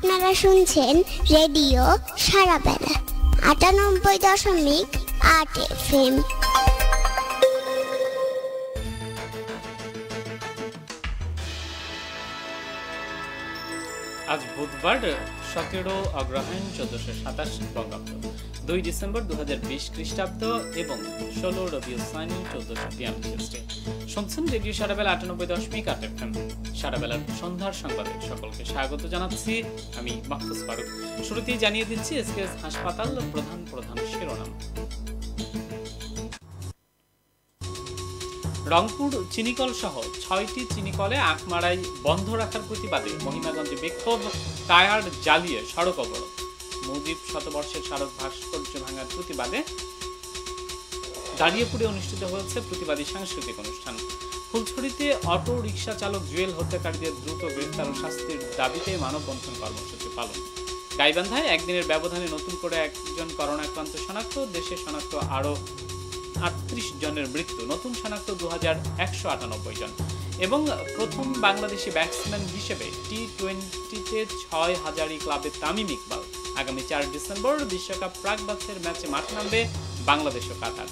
আপনারা শুনছেন radio সারাবেলা 98.8 FM। আজ বুধবার 17 অগ্রহায়ণ 1427 বঙ্গাব্দ, 2 ডিসেম্বর 2020 খ্রিস্টাব্দ এবং 16 রবিউল সানি 1443 খ্রিস্টে। শুনছেন রেডিও সারাবেলা 98.8 FM। সারাবেলার সন্ধ্যার সংবাদে সকলকে স্বাগত জানাচ্ছি আমি মাহফুজ ফারুক। শুরুতেই জানিয়ে দিচ্ছি এসকেএস হাসপাতাল প্রধান শিরোনাম। রংপুর চিনিকল সহ 6টি চিনিকলে আখ মারাই বন্ধ রাখার প্রতিবাদে মহিমাগঞ্জে বিক্ষোভ, টায়ার জ্বালিয়ে সড়ক অবরোধ। মুজিব শতবর্ষের স্মারক ভাস্কর্য ভাঙার প্রতিবাদে দাঁড়িয়েপুরে অনুষ্ঠিত হয়েছে প্রতিবাদী সাংস্কৃতিক অনুষ্ঠান। ফুলছড়িতে অটো রিকশা চালক জুয়েল হত্যাকারীদের দ্রুত গ্রেফতার ও শাস্তির দাবিতে মানববন্ধন কর্মসূচি পালন। গাইবান্ধায় একদিনের ব্যবধানে নতুন করে একজন করোনা আক্রান্ত শনাক্ত, দেশে শনাক্ত আরো 38 জনের মৃত্যু, নতুন শনাক্ত 2198 জন। এবং প্রথম বাংলাদেশি ব্যাটসম্যান হিসেবে টি-20তে 6 হাজারি ক্লাবে তামিম ইকবাল। আগামী 4 ডিসেম্বর বিশ্বকাপ প্রাক-বাছাইয়ের ম্যাচে মাঠে নামবে বাংলাদেশ ও কাতার।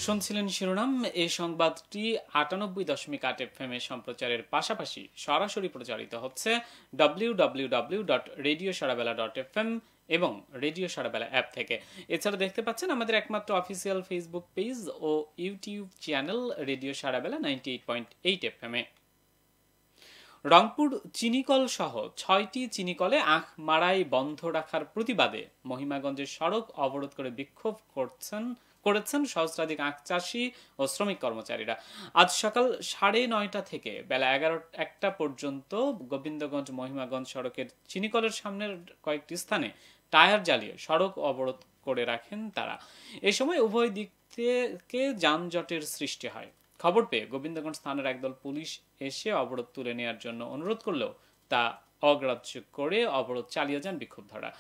শুনছিলেন শিরোনাম। এই সংবাদটি 98.8 FM সম্প্রচারের পাশাপাশি সরাসরি প্রচারিত হচ্ছে www.radiosarabela.fm এবং রেডিও সারাবেলা অ্যাপ থেকে। এছাড়া দেখতে পাচ্ছেন আমাদের একমাত্র অফিসিয়াল ফেসবুক পেজ ও ইউটিউব চ্যানেল রেডিও সারাবেলা 98.8 FM এ। রংপুর চিনিকল সহ 6টি চিনিকলে আখ মারাই বন্ধ রাখার প্রতিবাদে মহিমাগঞ্জের সড়ক অবরোধ করে বিক্ষোভ করেছেন সহস্রাধিক আখ চাষী ও শ্রমিক কর্মচারীরা। আজ সকাল 9:30 থেকে বেলা 11টা পর্যন্ত গোবিন্দগঞ্জ মহিমাগঞ্জ সড়কের চিনিকলের সামনের কয়েকটি স্থানে টায়ার জ্বালিয়ে সড়ক অবরোধ করে রাখেন তারা। এ সময় উভয় দিক থেকে যানজটের সৃষ্টি হয়। খবর পেয়ে গোবিন্দগঞ্জ থানার একদল পুলিশ এসে অবরোধ তুলে নেওয়ার জন্য অনুরোধ করলেও তা অগ্রাহ্য করে অবরোধ চালিয়ে যান বিক্ষোভধারা।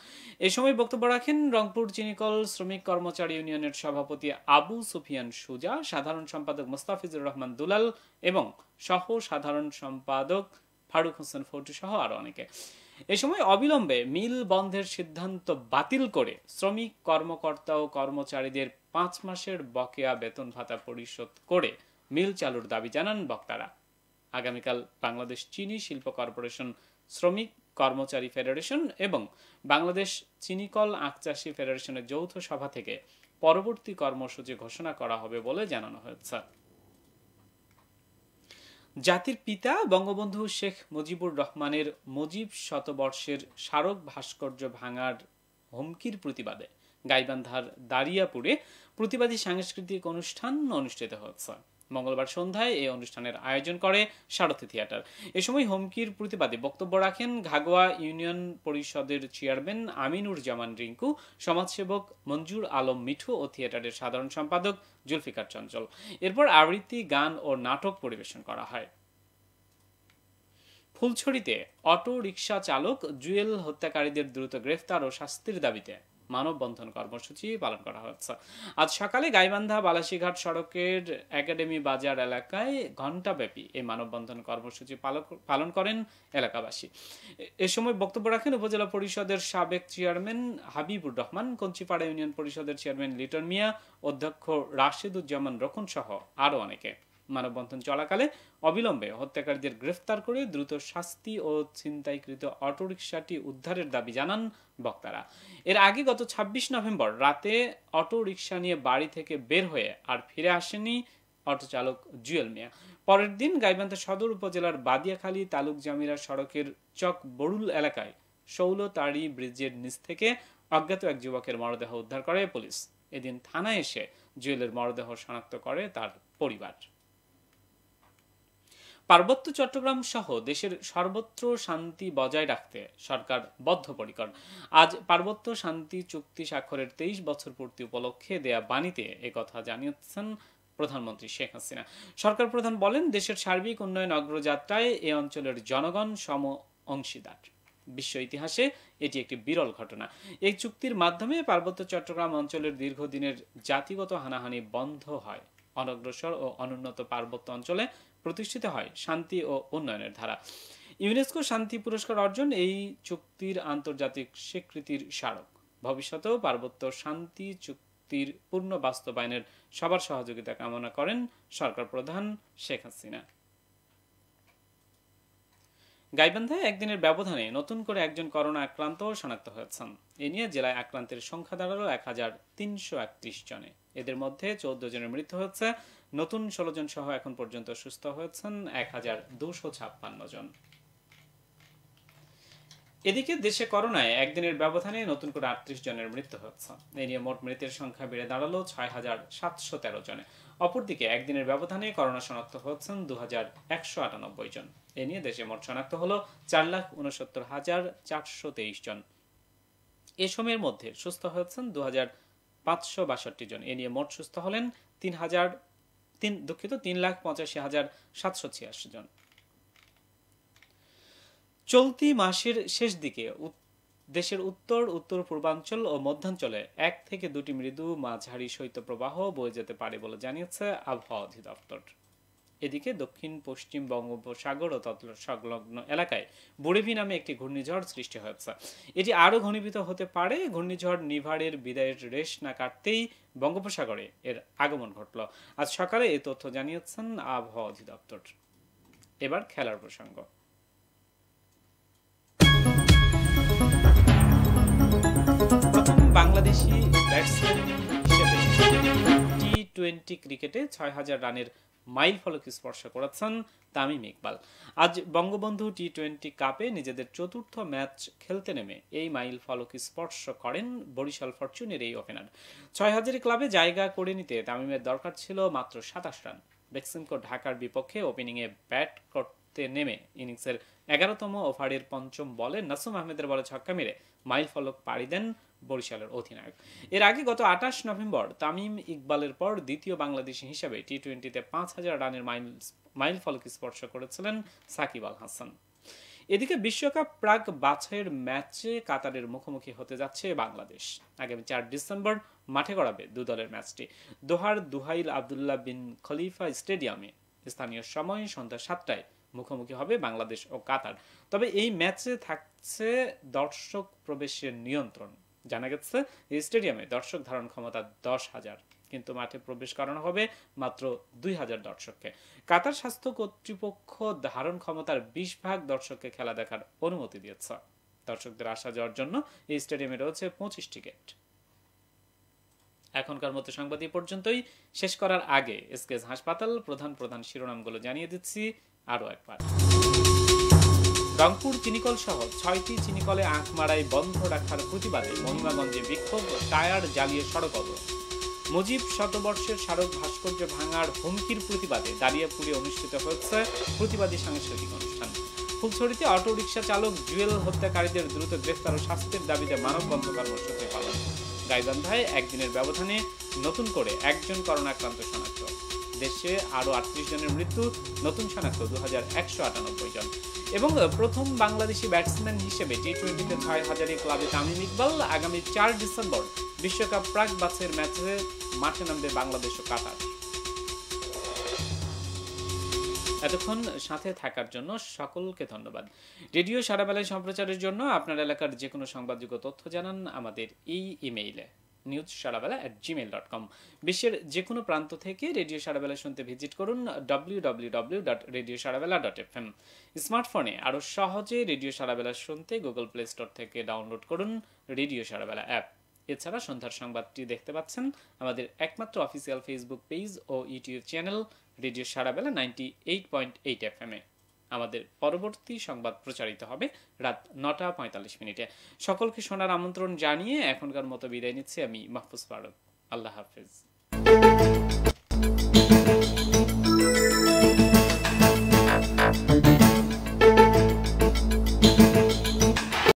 এ সময় বক্তব্য রাখেন রংপুর চিনিকল শ্রমিক কর্মচারী ইউনিয়নের সভাপতি আবু সুফিয়ান সুজা, সাধারণ সম্পাদক মোস্তাফিজুর রহমান দুলাল এবং সহ সাধারণ সম্পাদক ফারুক হোসেন ফটু সহ আরো অনেকে। এ সময় অবিলম্বে মিল বন্ধের সিদ্ধান্ত বাতিল করে শ্রমিক কর্মকর্তা ও কর্মচারীদের 5 মাসের বকেয়া বেতন ভাতা পরিশোধ করে মিল চালুর দাবি জানান বক্তারা। আগামীকাল বাংলাদেশ চিনি শিল্প কর্পোরেশন শ্রমিক কর্মচারী ফেডারেশন এবং বাংলাদেশ চিনিকল আখচাষী ফেডারেশনের যৌথ সভা থেকে পরবর্তী কর্মসূচি ঘোষণা করা হবে বলে জানানো হয়েছে। জাতির পিতা বঙ্গবন্ধু শেখ মুজিবুর রহমানের মুজিব শতবর্ষের স্মারক ভাস্কর্য ভাঙার হুমকির প্রতিবাদে গাইবান্ধার দাঁড়িয়াপুরে প্রতিবাদী সাংস্কৃতিক অনুষ্ঠান অনুষ্ঠিত হয়েছে। মঙ্গলবার সন্ধ্যায় এই অনুষ্ঠানের আয়োজন করে সারথী থিয়েটার। এ সময় হুমকির প্রতিবাদে বক্তব্য রাখেন ঘাগোয়া ইউনিয়ন পরিষদের চেয়ারম্যান আমিনুর জামান রিঙ্কু, সমাজসেবক মঞ্জুর আলম মিঠু ও থিয়েটারের সাধারণ সম্পাদক জুলফিকার চঞ্চল। এরপর আবৃত্তি, গান ও নাটক পরিবেশন করা হয়। ফুলছড়িতে অটো রিকশা চালক জুয়েল হত্যাকারীদের দ্রুত গ্রেফতার ও শাস্তির দাবিতে মানববন্ধন কর্মসূচি পালন করা হচ্ছে। আজ সকালে গাইবান্ধা বালাসীঘাট সড়কের একাডেমি বাজার এলাকায় ঘণ্টাব্যাপী এই মানববন্ধন কর্মসূচি পালন করেন এলাকাবাসী। এ সময় বক্তব্য রাখেন উপজেলা পরিষদের সাবেক চেয়ারম্যান হাবিবুর রহমান, কঞ্চিপাড়া ইউনিয়ন পরিষদের চেয়ারম্যান লিটন মিয়া, অধ্যক্ষ রাশেদুজ্জামান রখন সহ আরো অনেকে। মানববন্ধন চলাকালে অবিলম্বে হত্যাকারীদের গ্রেফতার করে দ্রুত শাস্তি ও ছিনতাইকৃত অটোরিকশাটি উদ্ধারের দাবি জানান বক্তারা। এর আগে গত 26 নভেম্বর রাতে অটোরিকশা নিয়ে বাড়ি থেকে বের হয়ে আর ফিরে আসেনি অটো চালক জুয়েল মিয়া। পরের দিন গাইবান্ধা সদর উপজেলার বাদিয়াখালী তালুক জামিরা সড়কের চক বড়ুল এলাকায় শৌলতাড়ি ব্রিজের নিচ থেকে অজ্ঞাত এক যুবকের মরদেহ উদ্ধার করে পুলিশ। এদিন থানায় এসে জুয়েলের মরদেহ শনাক্ত করে তার পরিবার। পার্বত্য চট্টগ্রাম সহ দেশের সর্বত্র শান্তি বজায় রাখতে সরকার বদ্ধপরিকর। আজ পার্বত্য শান্তি চুক্তি স্বাক্ষরের 23 বছর পূর্তি উপলক্ষে দেয়া বাণীতে একথা জানিয়েছেন প্রধানমন্ত্রী শেখ হাসিনা। সরকার প্রধান বলেন, দেশের সার্বিক উন্নয়ন অগ্রযাত্রায় এ অঞ্চলের জনগণ সম অংশীদার। বিশ্ব ইতিহাসে এটি একটি বিরল ঘটনা। এই চুক্তির মাধ্যমে পার্বত্য চট্টগ্রাম অঞ্চলের দীর্ঘদিনের জাতিগত হানাহানি বন্ধ হয়। অনগ্রসর ও অনুন্নত পার্বত্য অঞ্চলে প্রতিষ্ঠিত হয় শান্তি ও উন্নয়নের ধারা। ইউনেস্কো শান্তি পুরস্কার অর্জন এই চুক্তির আন্তর্জাতিক স্বীকৃতির স্মারক। ভবিষ্যতেও পার্বত্য শান্তি চুক্তির পূর্ণ বাস্তবায়নের সবার সহযোগিতা কামনা করেন সরকার প্রধান শেখ হাসিনা। গাইবান্ধায় একদিনের ব্যবধানে নতুন করে একজন করোনা আক্রান্ত শনাক্ত হয়েছেন। এ নিয়ে জেলায় আক্রান্তের সংখ্যা দাঁড়ালো 1331 জনে। এদের মধ্যে 14 জনের মৃত্যু হয়েছে। নতুন 16 জন সহ এখন পর্যন্ত সুস্থ হয়েছেন 1256 জন। এদিকে দেশে করোনায় একদিনের ব্যবধানে নতুন করে 38 জনের মৃত্যু হচ্ছে। এ নিয়ে মোট মৃতের সংখ্যা বেড়ে দাঁড়ালো 6713 জনে। অপরদিকে একদিনের ব্যবধানে করোনা শনাক্ত হচ্ছেন 2198 জন। এ নিয়ে দেশে মোট শনাক্ত হলো 4,69,423 জন। এ সময়ের মধ্যে সুস্থ হয়েছেন 2562 জন। এ নিয়ে মোট সুস্থ হলেন 3,85,786 জন। চলতি মাসের শেষ দিকে দেশের উত্তর উত্তর পূর্বাঞ্চল ও মধ্যাঞ্চলে 1 থেকে 2টি মৃদু মাঝারি শৈত্যপ্রবাহ বয়ে যেতে পারে বলে জানিয়েছে আবহাওয়া অধিদপ্তর। এদিকে দক্ষিণ পশ্চিম বঙ্গোপসাগর ও তৎসংলগ্ন এলাকায় বুড়েভি নামে একটি ঘূর্ণিঝড় সৃষ্টি হয়েছে। এটি আরও ঘনীভূত হতে পারে। ঘূর্ণিঝড় নিভারের বিদায়ের রেশ না কাটতেই বঙ্গোপসাগরে এর আগমন ঘটল। আজ সকালে এই তথ্য জানিয়েছেন আবহাওয়া অধিদপ্তর। এবার খেলার প্রসঙ্গ। প্রথম বাংলাদেশি ব্যাটসম্যান হিসেবে টি-20 ক্রিকেটে 6000 রানের মাইল ফলক স্পর্শ করেছেন তামিম ইকবাল। আজ বঙ্গবন্ধু টি-20 কাপে নিজেদের চতুর্থ ম্যাচ খেলতে নেমে এই মাইল ফলক স্পর্শ করেন বরিশাল ফরচুনের এই ওপেনার। 6000 ক্লাবে জায়গা করে নিতে তামিমের দরকার ছিল মাত্র 27 রান। বেক্সিমকো ঢাকার বিপক্ষে ওপেনিংয়ে ব্যাট করতে নেমে ইনিংসের 11তম ওভারের 5ম বলে নাসুম আহমেদের বলে ছক্কা মেরে মাইল ফলক পাড়ি দেন বরিশালের অধিনায়ক। এর আগে গত 28 নভেম্বর তামিম ইকবালের পর দ্বিতীয় বাংলাদেশি হিসেবে টি-20তে 5000 রানের মাইল ফলক স্পর্শ করেছিলেন সাকিব আল হাসান। এদিকে বিশ্বকাপ প্রাক বাছাইয়ের ম্যাচে কাতারের মুখোমুখি হতে যাচ্ছে বাংলাদেশ। আগামী 4 ডিসেম্বর মাঠে গড়াবে দু দলের ম্যাচটি। দোহার দুহাইল আবদুল্লাহ বিন খলিফা স্টেডিয়ামে স্থানীয় সময় সন্ধ্যা 7টায় মুখোমুখি হবে বাংলাদেশ ও কাতার। তবে এই ম্যাচে থাকছে দর্শক প্রবেশের নিয়ন্ত্রণ। জানা গেছে এই স্টেডিয়ামে দর্শক ধারণ ক্ষমতা 10,000, কিন্তু মাঠে প্রবেশ করানো হবে মাত্র 2000 দর্শককে। কাতার স্বাস্থ্য কর্তৃপক্ষ ধারণ ক্ষমতার 20 ভাগ দর্শককে খেলা দেখার অনুমতি দিয়েছে। দর্শকদের আসা যাওয়ার জন্য এই স্টেডিয়ামে রয়েছে 25 টিকিট। এখনকার মতো সংবাদ এই পর্যন্তই। শেষ করার আগে এসকেএস হাসপাতাল প্রধান শিরোনামগুলো জানিয়ে দিচ্ছি আরো একবার। রংপুর চিনিকল সহ 6টি চিনিকলে আখ মারাই বন্ধ রাখার প্রতিবাদে মহিমাগঞ্জে বিক্ষোভ, টায়ার জ্বালিয়ে সড়ক অবরোধ। মুজিব শতবর্ষের স্মারক ভাস্কর্য ভাঙার হুমকির প্রতিবাদে দাঁড়িয়াপুরে অনুষ্ঠিত হচ্ছে প্রতিবাদী সাংস্কৃতিক অনুষ্ঠান। ফুলছড়িতে অটোরিকশা চালক জুয়েল হত্যাকারীদের দ্রুত গ্রেফতার ও শাস্তির দাবিতে মানববন্ধ কর্মসূচি পালন। গাইবান্ধায় একদিনের ব্যবধানে নতুন করে একজন করোনাক্রান্ত শনাক্ত। দেশে আরো 38 জনের মৃত্যু, নতুন শনাক্ত 2198 জন। এবং প্রথম বাংলাদেশি ব্যাটসম্যান হিসেবে টি-20তে 6000 ক্লাবে তামিম ইকবাল। আগামী 4 ডিসেম্বর বিশ্বকাপ প্রাক বাছাইয়ের ম্যাচে মাঠে নামবে বাংলাদেশ ও কাতার। এতক্ষণ সাথে থাকার জন্য সকলকে ধন্যবাদ। রেডিও সারাবেলায় সম্প্রচারের জন্য আপনার এলাকার যে কোনো সংবাদযোগ্য তথ্য জানান আমাদের এই ইমেইলে newssarabela@gmail.com। বিশ্বের যে কোনো প্রান্ত থেকে রেডিও সারাবেলা শুনতে ভিজিট করুন www.radiosarabela.fm। স্মার্টফোনে আরো সহজে রেডিও সারাবেলা শুনতে গুগল প্লে স্টোর থেকে ডাউনলোড করুন রেডিও সারাবেলা অ্যাপ। এছাড়া সন্ধ্যার সংবাদটি দেখতে পাচ্ছেন আমাদের একমাত্র অফিসিয়াল ফেসবুক পেজ ও ইউটিউব চ্যানেল রেডিও সারাবেলা 98.8 FM এ। আমাদের পরবর্তী সংবাদ প্রচারিত হবে রাত 9:45। সকলকে শোনার আমন্ত্রণ জানিয়ে এখনকার মতো বিদায় নিচ্ছি আমি মাহফুজ ফারুক। আল্লাহ হাফেজ।